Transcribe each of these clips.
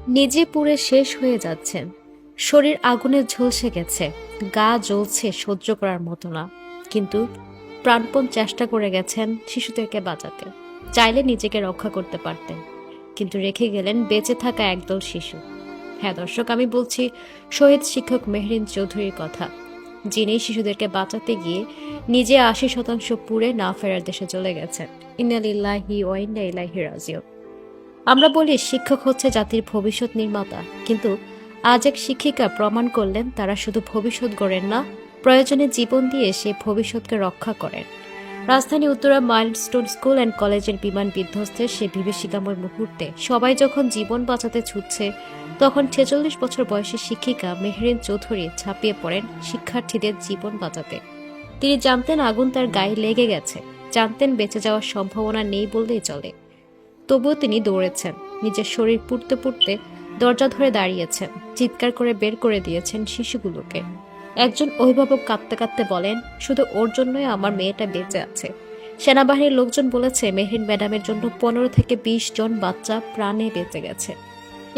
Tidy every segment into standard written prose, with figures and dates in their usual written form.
নিজে পুড়ে শেষ হয়ে যাচ্ছেন, শরীর আগুনে ঝলসে গেছে, গা জ্বলছে সহ্য করার মতো না, কিন্তু প্রাণপণ চেষ্টা করে গেছেন শিশুদেরকে বাঁচাতে। চাইলে নিজেকে রক্ষা করতে পারতেন, কিন্তু রেখে গেলেন বেঁচে থাকা একদল শিশু। হ্যাঁ দর্শক, আমি বলছি শহীদ শিক্ষক মেহরিন চৌধুরীর কথা, যিনি শিশুদেরকে বাঁচাতে গিয়ে নিজে ৮০% পুড়ে না ফেরার দেশে চলে গেছেন। ইন্না লিল্লাহি ওয়া ইন্না ইলাইহি রাজিউন। আমরা বলি শিক্ষক হচ্ছে জাতির ভবিষ্যৎ নির্মাতা, কিন্তু আজ এক শিক্ষিকা প্রমাণ করলেন তারা শুধু ভবিষ্যৎ গড়েন না, প্রয়োজনে জীবন দিয়ে সে ভবিষ্যৎকে রক্ষা করেন। রাজধানী উত্তরা মাইলস্টোন স্কুল অ্যান্ড কলেজের বিমান বিধ্বস্তের সে বিভীষিকাময় মুহূর্তে সবাই যখন জীবন বাঁচাতে ছুটছে, তখন ৪৬ বছর বয়সী শিক্ষিকা মেহরিন চৌধুরী ঝাঁপিয়ে পড়েন শিক্ষার্থীদের জীবন বাঁচাতে। তিনি জানতেন আগুন তার গায়ে লেগে গেছে, জানতেন বেঁচে যাওয়ার সম্ভাবনা নেই বললেই চলে। তবুও তিনি দৌড়েছেন, নিজের শরীর পুড়তে পুড়তে দরজা ধরে দাঁড়িয়েছেন, চিৎকার করে বের করে দিয়েছেন শিশুগুলোকে। একজন অভিভাবক কাঁদতে কাঁদতে বলেন, শুধু ওর জন্যই আমার মেয়েটা বেঁচে আছে। সেনাবাহিনীর লোকজন বলেছে মেহরিন ম্যাডামের জন্য ১৫ থেকে ২০ জন বাচ্চা প্রাণে বেঁচে গেছে।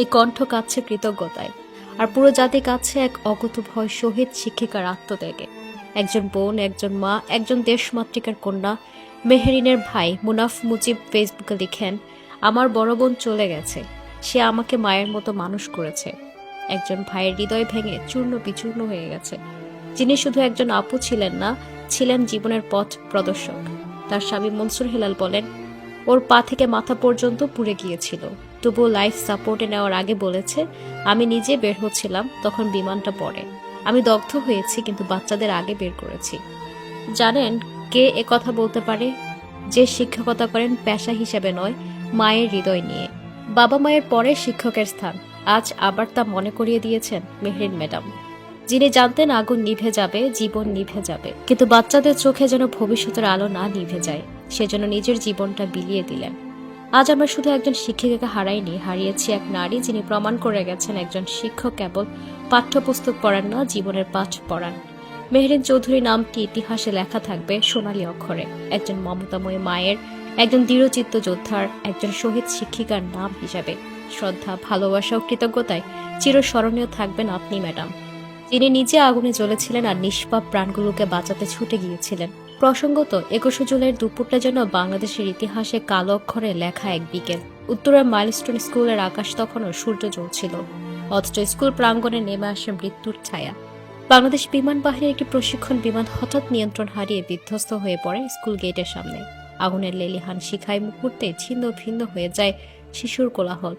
এই কণ্ঠ কাঁদছে কৃতজ্ঞতায়, আর পুরো জাতি কাঁদছে এক অকুতোভয় শহীদ শিক্ষিকার আত্মত্যাগে। একজন বোন, একজন মা, একজন দেশমাতৃকার কন্যা। মেহরিনের ভাই মুনাফ মুজিব ফেসবুকে লিখেন, আমার বড় বোন চলে গেছে, সে আমাকে মায়ের মতো মানুষ করেছে। একজন ভাইয়ের হৃদয় ভেঙে চূর্ণ বিচূর্ণ হয়ে গেছে, যিনি শুধু একজন আপু ছিলেন না, ছিলেন জীবনের পথ প্রদর্শক। তার স্বামী মনসুর হেলাল বলেন, ওর পা থেকে মাথা পর্যন্ত পুড়ে গিয়েছিল, তবুও লাইফ সাপোর্টে নেওয়ার আগে বলেছে, আমি নিজে বের হচ্ছিলাম, তখন বিমানটা পড়ে, আমি দগ্ধ হয়েছি, কিন্তু বাচ্চাদের আগে বের করেছি। জানেন কে এ কথা বলতে পারে? যে শিক্ষকতা করেন পেশা হিসেবে নয়, মায়ের হৃদয় নিয়ে। বাবা মায়ের পরে শিক্ষকের স্থান আজ আবার তা মনে করিয়ে দিয়েছেন মেহরিন ম্যাডাম, যিনি জানতেন আগুন নিভে যাবে, জীবন নিভে যাবে, কিন্তু বাচ্চাদের চোখে যেন ভবিষ্যতের আলো না নিভে যায়, সেজন্য নিজের জীবনটা বিলিয়ে দিলেন। আজ আমরা শুধু একজন শিক্ষিকাকে হারাইনি, হারিয়েছি এক নারী, যিনি প্রমাণ করে গেছেন একজন শিক্ষক কেবল পাঠ্যপুস্তক পড়ান না, জীবনের পাঠ পড়ান। মেহরিন চৌধুরী নামটি ইতিহাসে লেখা থাকবে সোনালী অক্ষরে। একজন মমতাময়ী মায়ের, একজন দৃঢ়চিত্ত যোদ্ধার, একজন শহীদ শিক্ষিকার নাম হিসাবে শ্রদ্ধা, ভালোবাসা ও কৃতজ্ঞতায় চিরস্মরণীয় থাকবেন আপনি ম্যাডাম, যিনি নিজে আগুনে জ্বলেছিলেন আর নিষ্পাপ প্রাণগুলোকে বাঁচাতে ছুটে গিয়েছিলেন। প্রসঙ্গত ২১শে জুলাইয়ের দুপুরটা যেন বাংলাদেশের ইতিহাসে কালো অক্ষরে লেখা এক বিকেল। উত্তরের মাইলস্টোন স্কুলের আকাশ তখনও সূর্য জ্বলছিল, অথচ স্কুল প্রাঙ্গণে নেমে আসে মৃত্যুর ছায়া। বাংলাদেশ বিমান বাহিনীর একটি প্রশিক্ষণ বিমান হঠাৎ নিয়ন্ত্রণ হারিয়ে বিধ্বস্ত হয়ে পড়ে স্কুল গেটের সামনে। আগুনের লেলিহান শিখায় মুহূর্তে ছিন্ন ভিন্ন হয়ে যায় শিশুর কোলাহল।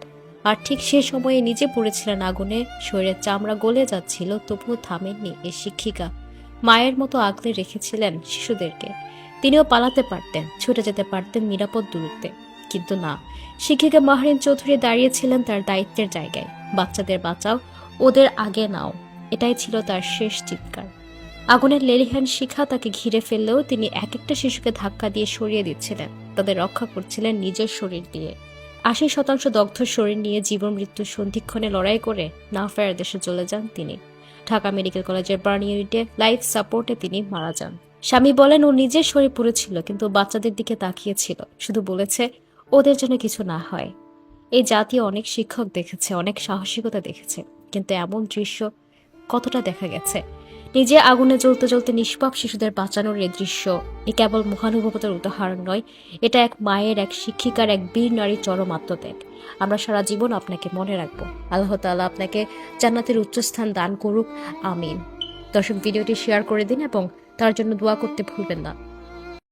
আর ঠিক সে সময়ে নিজে পড়েছিলেন আগুনে, শরীরের চামড়া গলে যাচ্ছিল, তবুও থামেননি এই শিক্ষিকা। মায়ের মতো আগলে রেখেছিলেন শিশুদেরকে। তিনিও পালাতে পারতেন, ছুটে যেতে পারতেন নিরাপদ দূরত্বে, কিন্তু না, শিক্ষিকা মেহরিন চৌধুরী দাঁড়িয়েছিলেন তার দায়িত্বের জায়গায়। বাচ্চাদের বাঁচাও, ওদের আগে নাও, এটাই ছিল তার শেষ চিৎকার। আগুনের লেলিহান শিখা তাকে ঘিরে ফেললেও তিনি এক একটা শিশুকে ধাক্কা দিয়ে সরিয়ে দিচ্ছিলেন, তাদের রক্ষা করছিলেন নিজের শরীর দিয়ে। ৮০% দগ্ধ শরীর নিয়ে জীবন মৃত্যুর সন্ধিক্ষণে লড়াই করে না ফেরার দেশে চলে যান তিনি। ঢাকা মেডিকেল কলেজের বার্ন ইউনিটে লাইফ সাপোর্টে তিনি মারা যান। স্বামী বলেন, ও নিজের শরীর পুড়েছিল, কিন্তু বাচ্চাদের দিকে তাকিয়েছিল, শুধু বলেছে ওদের জন্য কিছু না হয়। এই জাতীয় অনেক শিক্ষক দেখেছে, অনেক সাহসিকতা দেখেছে, কিন্তু এমন দৃশ্য কতটা দেখা গেছে? নিজে আগুনে জ্বলতে জ্বলতে নিষ্পাপ শিশুদের বাঁচানোর এই দৃশ্য এ কেবল মহানুভবতার উদাহরণ নয়, এটা এক মায়ের, এক শিক্ষিকার, এক বীর নারীর চরম আত্মত্যাগ। আমরা সারা জীবন আপনাকে মনে রাখবো। আল্লাহ তাআলা আপনাকে জান্নাতের উচ্চস্থান দান করুক, আমিন। দর্শক, ভিডিওটি শেয়ার করে দিন এবং তার জন্য দোয়া করতে ভুলবেন না।